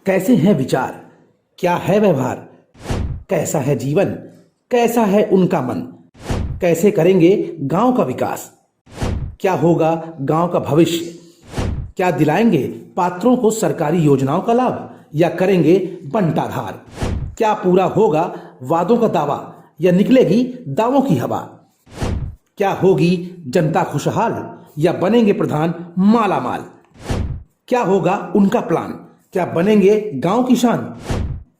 कैसे हैं विचार, क्या है व्यवहार, कैसा है जीवन, कैसा है उनका मन, कैसे करेंगे गांव का विकास, क्या होगा गांव का भविष्य, क्या दिलाएंगे पात्रों को सरकारी योजनाओं का लाभ या करेंगे बंटाधार, क्या पूरा होगा वादों का दावा या निकलेगी दावों की हवा, क्या होगी जनता खुशहाल या बनेंगे प्रधान माला माल, क्या होगा उनका प्लान, क्या बनेंगे गांव की शान,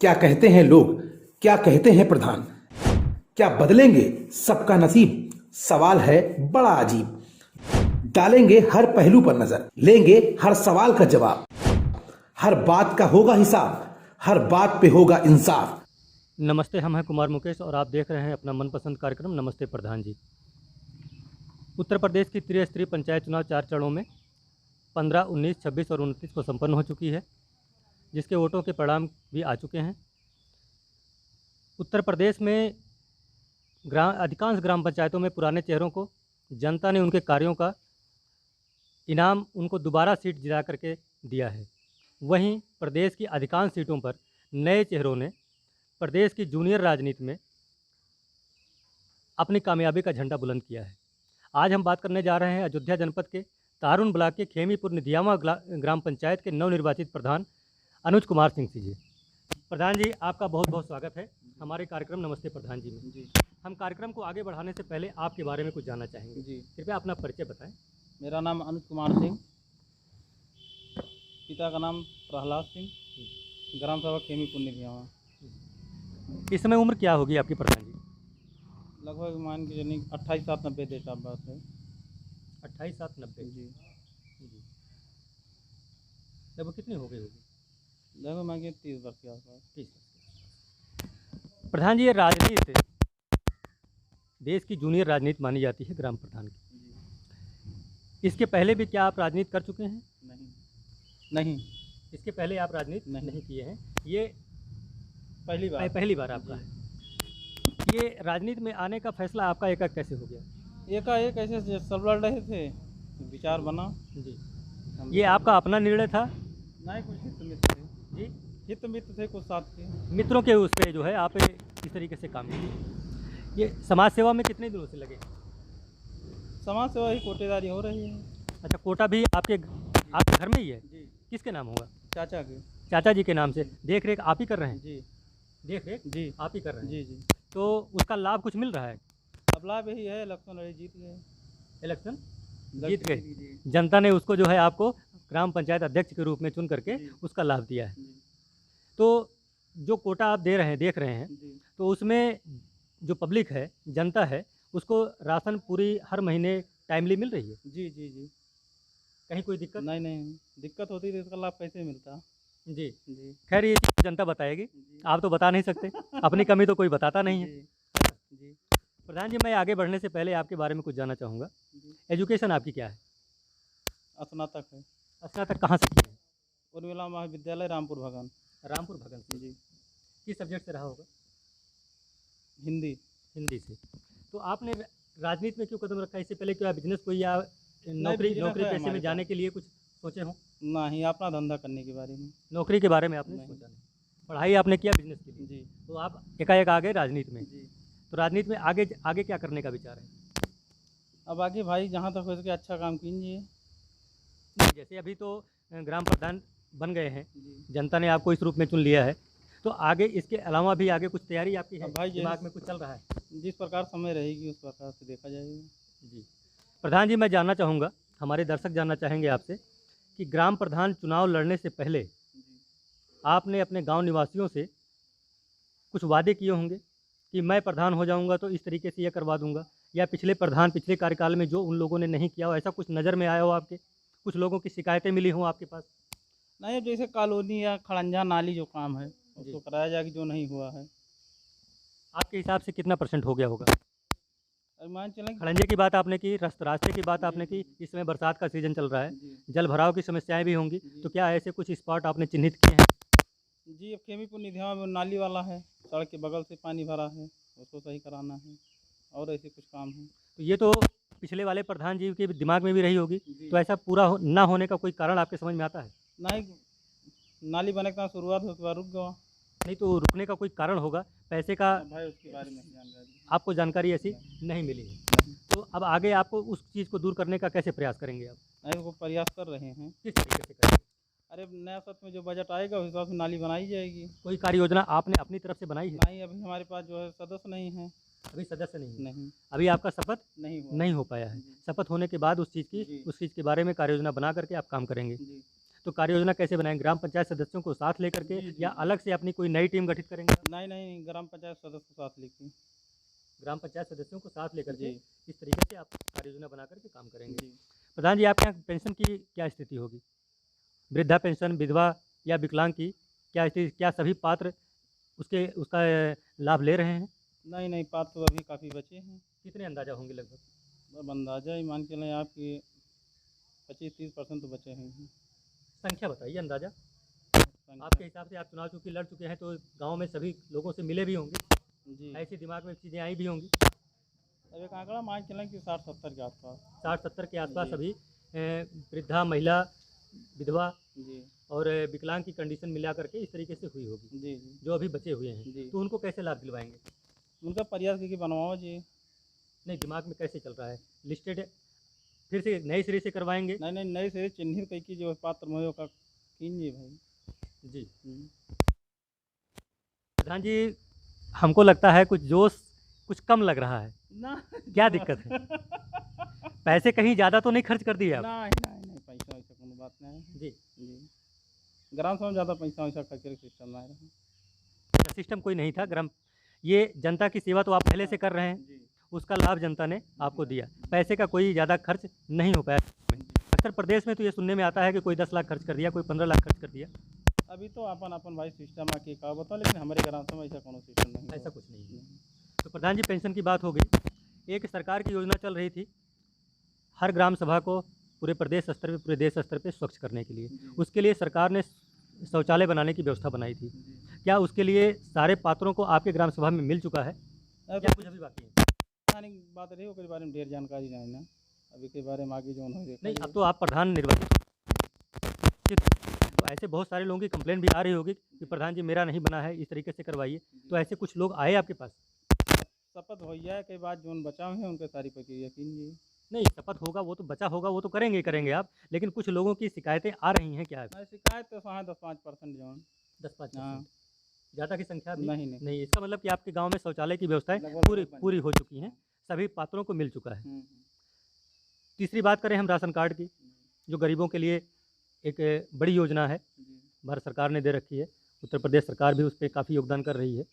क्या कहते हैं लोग, क्या कहते हैं प्रधान, क्या बदलेंगे सबका नसीब। सवाल है बड़ा अजीब, डालेंगे हर पहलू पर नजर, लेंगे हर सवाल का जवाब, हर बात का होगा हिसाब, हर बात पे होगा इंसाफ। नमस्ते, हम हैं कुमार मुकेश और आप देख रहे हैं अपना मनपसंद कार्यक्रम नमस्ते प्रधान जी। उत्तर प्रदेश की त्रिस्तरीय पंचायत चुनाव 4 चरणों में 15, 19, 26 और 29 को संपन्न हो चुकी है, जिसके वोटों के परिणाम भी आ चुके हैं। उत्तर प्रदेश में अधिकांश ग्राम पंचायतों में पुराने चेहरों को जनता ने उनके कार्यों का इनाम उनको दोबारा सीट दिला करके दिया है। वहीं प्रदेश की अधिकांश सीटों पर नए चेहरों ने प्रदेश की जूनियर राजनीति में अपनी कामयाबी का झंडा बुलंद किया है। आज हम बात करने जा रहे हैं अयोध्या जनपद के तारून ब्लॉक के खेमीपुर निधियामा ग्राम पंचायत के नवनिर्वाचित प्रधान अनुज कुमार सिंह जी। प्रधान जी, आपका बहुत बहुत स्वागत है हमारे कार्यक्रम नमस्ते प्रधान जी में। जी हम कार्यक्रम को आगे बढ़ाने से पहले आपके बारे में कुछ जानना चाहेंगे। जी कृपया अपना परिचय बताएं। मेरा नाम अनुज कुमार सिंह, पिता का नाम प्रहलाद सिंह, ग्राम सभा खेमीपुर निधियामा। इस समय उम्र क्या होगी आपकी प्रधान जी? लगभग मान के चलिए 28-7-90 डेट ऑफ बर्थ है। 28-7-90 जी जी। लगभग कितनी हो गई होगी? लगभग मान के 30 वर्ष के आसपास। 30 वर्ष। प्रधान जी, ये राजनीति देश की जूनियर राजनीति मानी जाती है ग्राम प्रधान की। जी इसके पहले भी क्या आप राजनीति कर चुके हैं? नहीं इसके पहले आप राजनीति नहीं किए हैं? ये पहली बार आपका है। ये राजनीति में आने का फैसला आपका एकाएक कैसे हो गया? एकाएक ऐसे सब लड़ रहे थे, विचार बना। जी, ये आपका अपना निर्णय था? नहीं, कुछ हित मित्र थे। जी, हित मित्र थे कुछ साथ के। मित्रों के उस पर जो है आप इस तरीके से काम किए। ये समाज सेवा में कितने दिनों से लगे? समाज सेवा ही कोटेदारी हो रही है। अच्छा, कोटा भी आपके घर में ही है? जी, किसके नाम होगा? चाचा के। चाचा जी के नाम से। देख रेख आप ही कर रहे हैं? जी देख रेख जी आप ही कर रहे हैं? जी जी तो उसका लाभ कुछ मिल रहा है? अब लाभ यही है, इलेक्शन लड़े जीत गए। इलेक्शन जीत गए, जी जनता ने उसको जो है आपको ग्राम पंचायत अध्यक्ष के रूप में चुन करके जी। उसका लाभ दिया है। जी तो जो कोटा आप देख रहे हैं, जी तो उसमें जो पब्लिक है, जनता है, उसको राशन पूरी हर महीने टाइमली मिल रही है? जी जी जी कहीं कोई दिक्कत? नहीं, दिक्कत होती तो इसका लाभ कैसे मिलता। जी, जी खैर ये चीज़ जनता बताएगी, जी आप तो बता नहीं सकते। अपनी कमी तो कोई बताता नहीं है। जी जी प्रधान जी, मैं आगे बढ़ने से पहले आपके बारे में कुछ जानना चाहूँगा। जी एजुकेशन आपकी क्या है? स्नातक है। स्नातक कहाँ से की है? उर्मिला महाविद्यालय रामपुर भगन। रामपुर भगन से। जी किस सब्जेक्ट से रहा होगा? हिंदी। हिंदी से। तो आपने राजनीति में क्यों कदम रखा? इससे पहले क्या बिजनेस कोई या नौकरी बिजनेस है पेशे में हमारे जाने पास। के लिए कुछ सोचे हों? नहीं, अपना धंधा करने के बारे में। नौकरी के बारे में आपने नहीं। सोचा नहीं? पढ़ाई आपने किया बिजनेस के लिए, जी तो आप एकाएक आ गए राजनीति में। जी तो राजनीति में आगे आगे क्या करने का विचार है? अब आगे भाई जहाँ तक हो सके अच्छा काम कीजिए। नहीं, जैसे अभी तो ग्राम प्रधान बन गए हैं, जी जनता ने आपको इस रूप में चुन लिया है, तो आगे इसके अलावा भी आगे कुछ तैयारी आपकी है? अब भाई दिमाग में कुछ चल रहा है? जिस प्रकार समय रहेगी उस प्रकार से देखा जाएगा। जी। प्रधान जी, मैं जानना चाहूँगा, हमारे दर्शक जानना चाहेंगे आपसे कि ग्राम प्रधान चुनाव लड़ने से पहले जी आपने अपने गांव निवासियों से कुछ वादे किए होंगे कि मैं प्रधान हो जाऊंगा तो इस तरीके से ये करवा दूंगा, या पिछले प्रधान पिछले कार्यकाल में जो उन लोगों ने नहीं किया हो, ऐसा कुछ नज़र में आया हो आपके? कुछ लोगों की शिकायतें मिली हों आपके पास? नहीं, अब जैसे कॉलोनी या खड़ंजा नाली जो काम है उसको कराया जाएगा, जो नहीं हुआ है। आपके हिसाब से कितना % हो गया होगा? अब मान चलें खड़ंजे की बात आपने की, रास्ते की बात आपने की, इस समय बरसात का सीज़न चल रहा है, जी जल भराव की समस्याएं भी होंगी, जी तो क्या ऐसे कुछ स्पॉट आपने चिन्हित किए हैं? जी अब खेमीपुर निधियामा में नाली वाला है, सड़क के बगल से पानी भरा है, उसको सही कराना है, और ऐसे कुछ काम है। तो ये तो पिछले वाले प्रधान जी के दिमाग में भी रही होगी, जी तो ऐसा पूरा ना होने का कोई कारण आपके समझ में आता है? नहीं, नाली बने का शुरुआत हो उसके बाद रुक गया। नहीं तो रुकने का कोई कारण होगा, पैसे का अब भाई उसके बारे में नहीं जानकारी। आपको जानकारी ऐसी नहीं मिली है। नहीं, तो अब आगे आपको उस चीज़ को दूर करने का कैसे प्रयास करेंगे आप? नहीं वो प्रयास कर रहे हैं। किस तरीके से करेंगे? अरे नया सत्र में जो बजट आएगा उस हिसाब से नाली बनाई जाएगी। कोई कार्य योजना आपने अपनी तरफ से बनाई है? नहीं अभी हमारे पास जो है सदस्य नहीं है। अभी सदस्य नहीं है। नहीं अभी आपका शपथ नहीं हुआ। नहीं हो पाया है। जी। शपथ होने के बाद जी। उस चीज़ के बारे में कार्य योजना बना करके आप काम करेंगे। जी तो कार्य योजना कैसे बनाएंगे? ग्राम पंचायत सदस्यों को साथ लेकर के जी, जी, या जी। अलग से अपनी कोई नई टीम गठित करेंगे? नहीं नहीं ग्राम पंचायत सदस्य को साथ लेके। ग्राम पंचायत सदस्यों को साथ लेकर के जी। इस तरीके से आप कार्य योजना बना करके काम करेंगे। जी प्रधान जी, आपके यहाँ पेंशन की क्या स्थिति होगी? वृद्धा पेंशन, विधवा या विकलांग की क्या स्थिति, क्या सभी पात्र उसका लाभ ले रहे हैं? नहीं नहीं पात्र तो अभी काफ़ी बचे हैं। कितने अंदाजा होंगे लगभग? अब अंदाजा ही मान के चलें आपकी 25-30% तो बचे हैं। संख्या बताइए अंदाजा। संख्या- आपके हिसाब से आप चुनाव चूँकि लड़ चुके हैं तो गाँव में सभी लोगों से मिले भी होंगे, जी ऐसी दिमाग में चीज़ें आई भी होंगी। अब एक आंकड़ा मान के चलें कि 60-70 के आसपास। 60-70 के आसपास जी। अभी वृद्धा, महिला, विधवा जी और विकलांग की कंडीशन मिला करके इस तरीके से हुई होगी, जी जी जो अभी बचे हुए हैं। जी तो उनको कैसे लाभ दिलवाएंगे? उनका प्रयास की बनवाओ जी। नहीं, दिमाग में कैसे चल रहा है? लिस्टेड फिर से नए सिरे से करवाएंगे? नहीं नहीं नए से चिन्हित कई की जो पात्र में का कीजिए भाई। जी। हम्म। प्रधान जी, हमको लगता है कुछ जोश कुछ कम लग रहा है। ना क्या दिक्कत है? पैसे कहीं ज़्यादा तो नहीं खर्च कर दिए आप? नहीं नहीं नहीं पैसा वैसा कोनो बात नहीं है। जी। जी ग्राम सभा में ज़्यादा पैसा वैसा खर्च के सिस्टम नहीं रहा। सिस्टम कोई नहीं था। ये जनता की सेवा तो आप पहले से कर रहे हैं, जी उसका लाभ जनता ने आपको दिया। पैसे का कोई ज़्यादा खर्च नहीं हो पाया। अक्सर प्रदेश में तो ये सुनने में आता है कि कोई 10 लाख खर्च कर दिया, कोई 15 लाख खर्च कर दिया। अभी तो अपन भाई सिस्टम आके का बताओ, लेकिन हमारे ग्राम सभा में ऐसा कोनो सिस्टम नहीं है। ऐसा कुछ नहीं है। तो प्रधान जी, पेंशन की बात हो गई। एक सरकार की योजना चल रही थी हर ग्राम सभा को पूरे प्रदेश स्तर पे, पूरे देश स्तर पे स्वच्छ करने के लिए। जी। उसके लिए सरकार ने शौचालय बनाने की व्यवस्था बनाई थी। जी क्या उसके लिए सारे पात्रों को आपके ग्राम सभा में मिल चुका है? अब क्या कुछ अभी बाकी है? खाने की बात रही ओकरे बारे में ढेर जानकारी नहीं ना। अभी के बारे में आगे जो उन्होंने देखा नहीं, जाए। अब तो आप प्रधान निर्वाचित हो। तो ऐसे बहुत सारे लोगों की कंप्लेंट भी आ रही होगी कि प्रधान जी मेरा नहीं बना है, इस तरीके से करवाइए। तो ऐसे कुछ लोग आए आपके पास? शपथ हो जाए के बाद जो बचा हुए हैं उनके सारी प्रक्रिया कीजिए। नहीं, शपथ होगा वो तो बचा होगा, वो तो करेंगे ही करेंगे आप। लेकिन कुछ लोगों की शिकायतें आ रही हैं, क्या है? नहीं शिकायत तो वहाँ 10-5% जो 10-5%। हाँ। ज़्यादा की संख्या अभी नहीं नहीं नहीं। इसका मतलब कि आपके गांव में शौचालय की व्यवस्थाएं लगभग पूरी बन पूरी हो चुकी हैं, सभी पात्रों को मिल चुका है। हम्म, तीसरी बात करें हम राशन कार्ड की, जो गरीबों के लिए एक बड़ी योजना है, जी, भारत सरकार ने दे रखी है। उत्तर प्रदेश सरकार भी उस पर काफ़ी योगदान कर रही है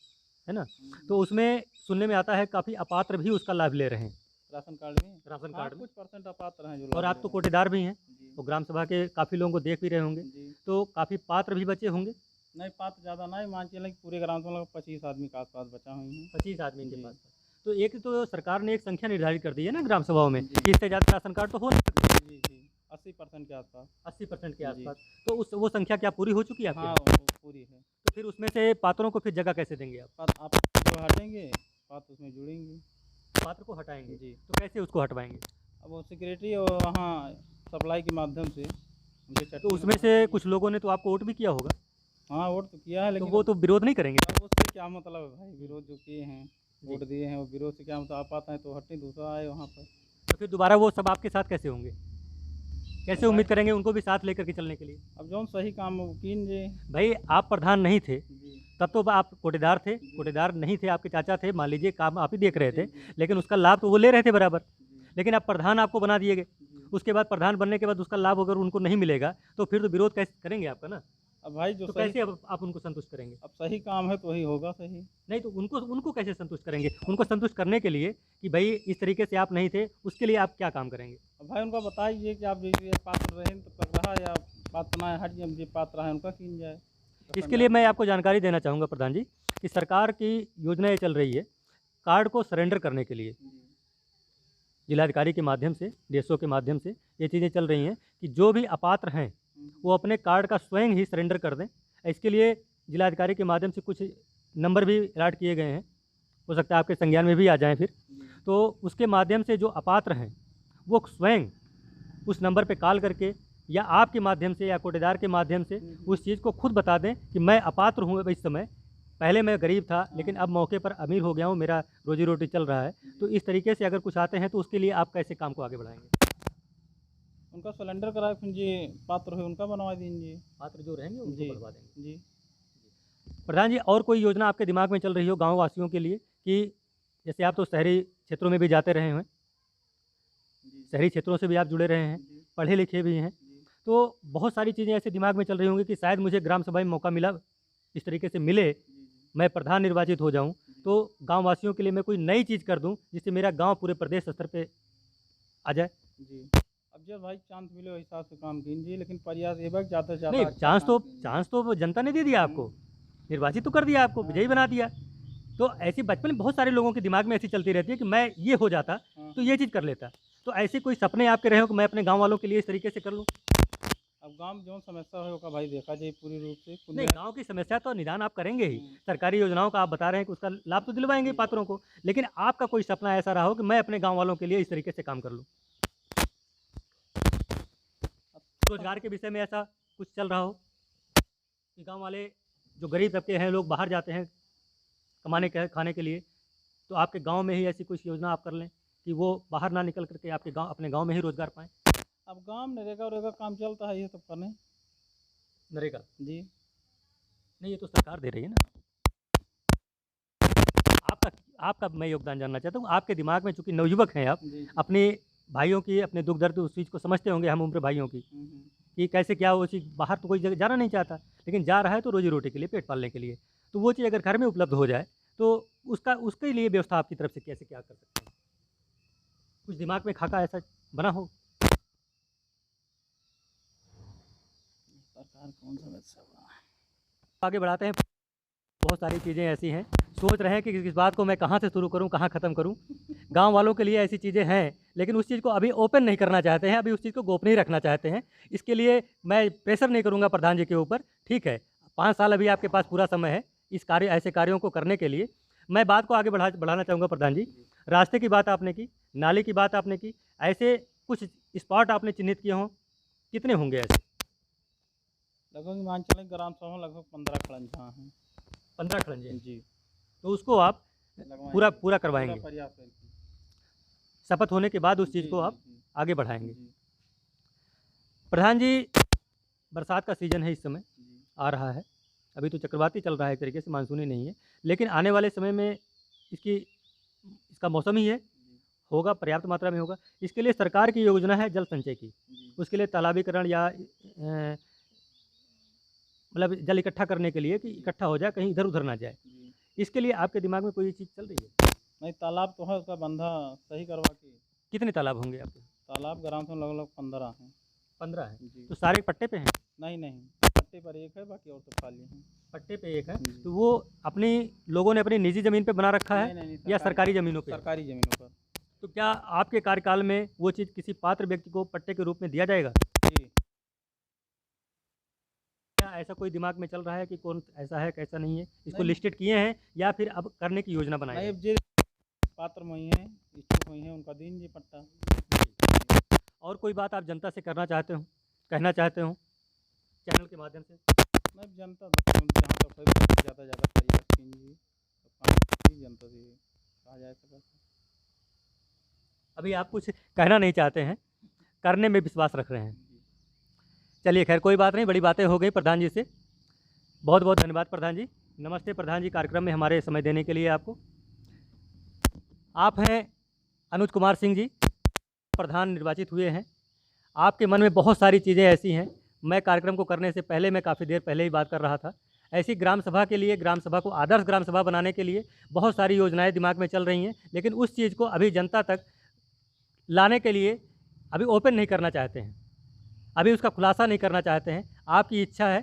ना? तो उसमें सुनने में आता है काफ़ी अपात्र भी उसका लाभ ले रहे हैं, राशन कार्ड में राशन हाँ, कार्ड में। कुछ परसेंट अपात्र हैं जो और लाभ आप ले तो रहे कोटेदार भी हैं, हैं। तो ग्राम सभा के काफ़ी लोगों को देख भी रहे होंगे, जी जी तो काफ़ी पात्र भी बचे होंगे। नहीं पात्र ज़्यादा नहीं मान के चलें कि पूरे ग्राम सभा में 25 आदमी के आसपास बचा हुई हैं। 25 आदमी के जी। पास। तो एक तो सरकार ने एक संख्या निर्धारित कर दी है ना ग्राम सभाओं में जी। कि इससे ज़्यादा राशन कार्ड तो हो नहीं सकता। जी जी 80% के आसपास। 80% के जी। आसपास। तो वो संख्या क्या पूरी हो चुकी है आपके हाँ यहाँ? वो पूरी है। तो फिर उसमें से पात्रों को फिर जगह कैसे देंगे आप? पात्र आप जो हटेंगे पात्र उसमें जुड़ेंगे। पात्र को हटाएंगे जी तो कैसे उसको हटवाएंगे? अब वो सिक्योरिटी और वहाँ सप्लाई के माध्यम से उनके तो चटनी उसमें से कुछ लोगों ने तो आपको वोट भी किया होगा, हाँ वोट तो किया है तो लेकिन वो तो विरोध नहीं करेंगे? अब उससे क्या मतलब है भाई, विरोध जो किए हैं वोट दिए हैं वो विरोध से क्या मतलब, आप आते हैं तो हटने दूसरा आए वहाँ पर। तो फिर दोबारा वो सब आपके साथ कैसे होंगे? कैसे उम्मीद करेंगे उनको भी साथ लेकर के चलने के लिए? अब जो सही काम वो कीजिए। भाई, आप प्रधान नहीं थे जी तब तो आप कोटेदार थे, कोटेदार नहीं थे, आपके चाचा थे, मान लीजिए काम आप ही देख रहे थे, जी, लेकिन उसका लाभ तो वो ले रहे थे बराबर। जी, लेकिन अब प्रधान आपको बना दिए गए, जी। उसके बाद प्रधान बनने के बाद उसका लाभ अगर उनको नहीं मिलेगा तो फिर तो विरोध कैसे करेंगे आपका ना? अब भाई जो तो सही कैसे अब आप उनको संतुष्ट करेंगे? अब सही काम है तो वही होगा सही। नहीं तो उनको कैसे संतुष्ट करेंगे? उनको संतुष्ट करने के लिए कि भाई इस तरीके से आप नहीं थे, उसके लिए आप क्या काम करेंगे? अब भाई उनका बताइए कि आप ये पात्र रहें तो तक रहा या पात्र ना हट जो पात्र है उनका कीन जाए। इसके लिए मैं आपको जानकारी देना चाहूँगा प्रधान जी कि सरकार की योजना ये चल रही है कार्ड को सरेंडर करने के लिए। जी, जिलाधिकारी के माध्यम से, डीएसओ के माध्यम से ये चीज़ें चल रही हैं कि जो भी अपात्र हैं वो अपने कार्ड का स्वयं ही सरेंडर कर दें। इसके लिए जिलाधिकारी के माध्यम से कुछ नंबर भी अलॉट किए गए हैं, हो सकता है आपके संज्ञान में भी आ जाएं फिर। जी, तो उसके माध्यम से जो अपात्र हैं वो स्वयं उस नंबर पे कॉल करके या आपके माध्यम से या कोटेदार के माध्यम से उस चीज़ को खुद बता दें कि मैं अपात्र हूँ इस समय, पहले मैं गरीब था लेकिन अब मौके पर अमीर हो गया हूँ, मेरा रोजी रोटी चल रहा है। तो इस तरीके से अगर कुछ आते हैं तो उसके लिए आप कैसे काम को आगे बढ़ाएंगे? उनका सिलेंडर कराए फिर जी, पात्र है उनका बनवा दीजिए। पात्र जो रहेंगे उनको जी बढ़वा देंगे। जी। प्रधान जी, और कोई योजना आपके दिमाग में चल रही हो गाँव वासियों के लिए कि जैसे आप तो शहरी क्षेत्रों में भी जाते रहे हैं, जी शहरी क्षेत्रों से भी आप जुड़े रहे हैं, जी पढ़े लिखे भी हैं, जी तो बहुत सारी चीज़ें ऐसे दिमाग में चल रही होंगी कि शायद मुझे ग्राम सभा में मौका मिला, इस तरीके से मिले, जी मैं प्रधान निर्वाचित हो जाऊं, तो गांव वासियों के लिए मैं कोई नई चीज़ कर दूं जिससे मेरा गांव पूरे प्रदेश स्तर पे आ जाए। जी। अब जब भाई चांस मिले उस हिसाब से काम कीजिए, लेकिन प्रयास ये बा ज़्यादा से ज़्यादा नहीं, अच्छा चांस काम तो कीजिए। चांस तो वो जनता ने दे दिया आपको, निर्वाचित तो कर दिया आपको, विजयी बना दिया। तो ऐसी बचपन में बहुत सारे लोगों के दिमाग में ऐसी चलती रहती है कि मैं ये हो जाता तो ये चीज़ कर लेता। तो ऐसे कोई सपने आपके रहे हो कि मैं अपने गाँव वालों के लिए इस तरीके से कर लूँ? अब गाँव में जो समस्या है उसका भाई देखा जाए पूरी रूप से। नहीं, गाँव की समस्या तो निदान आप करेंगे ही। हम्म। सरकारी योजनाओं का आप बता रहे हैं कि उसका लाभ तो दिलवाएँगे पात्रों को, लेकिन आपका कोई सपना ऐसा रहा हो कि मैं अपने गाँव वालों के लिए इस तरीके से काम कर लूँ? रोज़गार के विषय में ऐसा कुछ चल रहा हो कि गाँव वाले जो गरीब तबके हैं, लोग बाहर जाते हैं कमाने के खाने के लिए, तो आपके गाँव में ही ऐसी कुछ योजना आप कर लें कि वो बाहर ना निकल करके आपके गाँव अपने गाँव में ही रोज़गार पाएँ? अब गाँव में नरेगा वरेगा काम चलता है, ये सब करने। नरेगा? जी नहीं, ये तो सरकार दे रही है ना। आपका आपका मैं योगदान जानना चाहता हूँ। आपके दिमाग में चूँकि नवयुवक हैं आप, जी। अपने भाइयों की, अपने दुःख दर्द उस चीज़ को समझते होंगे, हम उम्र भाइयों की, कि कैसे क्या वो चीज़ बाहर तो कोई जगह जाना नहीं चाहता, लेकिन जा रहा है तो रोज़ी-रोटी के लिए, पेट पालने के लिए। तो वो चीज़ अगर घर में उपलब्ध हो जाए, तो उसके लिए व्यवस्था आपकी तरफ से कैसे क्या कर सकते हैं? कुछ दिमाग में खाका ऐसा बना हो? सरकार कौन समस्या बा? आगे बढ़ाते हैं। बहुत सारी चीज़ें ऐसी हैं, सोच रहे हैं कि इस बात को मैं कहाँ से शुरू करूँ, कहाँ ख़त्म करूँ। गाँव वालों के लिए ऐसी चीज़ें हैं, लेकिन उस चीज़ को अभी ओपन नहीं करना चाहते हैं, अभी उस चीज़ को गोपनीय रखना चाहते हैं। इसके लिए मैं प्रेशर नहीं करूँगा प्रधान जी के ऊपर, ठीक है। 5 साल अभी आपके पास पूरा समय है ऐसे कार्यों को करने के लिए। मैं बात को आगे बढ़ाना चाहूँगा प्रधान जी। रास्ते की बात आपने की, नाली की बात आपने की, ऐसे कुछ स्पॉट आपने चिन्हित किए हों, कितने होंगे ऐसे? लगभग मान चलें ग्राम सभा में लगभग 15 खड़ंजा हैं। 15 खड़ंजे, जी तो उसको आप लगवाएंगे। पूरा करवाएँगे। पूरा प्रयास करेंगे। शपथ होने के बाद उस चीज़ जी को जी आप जी आगे बढ़ाएँगे। जी प्रधान जी, बरसात का सीज़न है इस समय, जी आ रहा है। अभी तो चक्रवाती चल रहा है एक तरीके से, मानसूनी नहीं है। लेकिन आने वाले समय में इसका मौसम ही है, जी होगा, पर्याप्त मात्रा में होगा। इसके लिए सरकार की योजना है जल संचय की। जी उसके लिए तालाबीकरण या मतलब जल इकट्ठा करने के लिए कि इकट्ठा हो जाए, कहीं इधर-उधर ना जाए। जी। इसके लिए आपके दिमाग में कोई ये चीज़ चल रही है? नहीं, तालाब तो है, उसका बंधा सही करवा के। कितने तालाब होंगे आपके? तालाब ग्राम सभा लगभग 15 हैं। 15 हैं। जी तो सारे पट्टे पे हैं? नहीं नहीं, पट्टे पर एक है, बाकी और तो खाली हैं। पट्टे पे एक है। जी। तो वो अपनी लोगों ने अपनी निजी ज़मीन पे बना रखा है नहीं, या सरकारी ज़मीनों पे? सरकारी ज़मीनों पर। तो क्या आपके कार्यकाल में वो चीज़ किसी पात्र व्यक्ति को पट्टे के रूप में दिया जाएगा? जी क्या ऐसा कोई दिमाग में चल रहा है कि कौन ऐसा है, कैसा नहीं है? इसको नहीं। लिस्टेड किए हैं या फिर अब करने की योजना बनाई नहीं, है? अब जे पात्र वही हैं, इच्छुक वही हैं, उनका दीजिए पट्टा। और कोई बात आप जनता से करना चाहते हो, कहना चाहते हो चैनल के माध्यम से? मैं जनता जहाँ तक है ज़्यादा से ज़्यादा प्रयास कीजिए, तो काम जनता से कहा जाए सका। अभी आप कुछ कहना नहीं चाहते हैं, करने में विश्वास रख रहे हैं। चलिए खैर, कोई बात नहीं, बड़ी बातें हो गई प्रधान जी से। बहुत बहुत धन्यवाद प्रधान जी। नमस्ते प्रधान जी, कार्यक्रम में हमारे समय देने के लिए आपको। आप हैं अनुज कुमार सिंह जी, प्रधान निर्वाचित हुए हैं। आपके मन में बहुत सारी चीज़ें ऐसी हैं, मैं कार्यक्रम को करने से पहले मैं काफ़ी देर पहले ही बात कर रहा था। ऐसी ग्राम सभा के लिए, ग्राम सभा को आदर्श ग्राम सभा बनाने के लिए बहुत सारी योजनाएं दिमाग में चल रही हैं, लेकिन उस चीज़ को अभी जनता तक लाने के लिए अभी ओपन नहीं करना चाहते हैं, अभी उसका खुलासा नहीं करना चाहते हैं। आपकी इच्छा है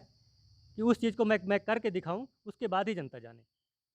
कि उस चीज़ को मैं करके दिखाऊं, उसके बाद ही जनता जाने।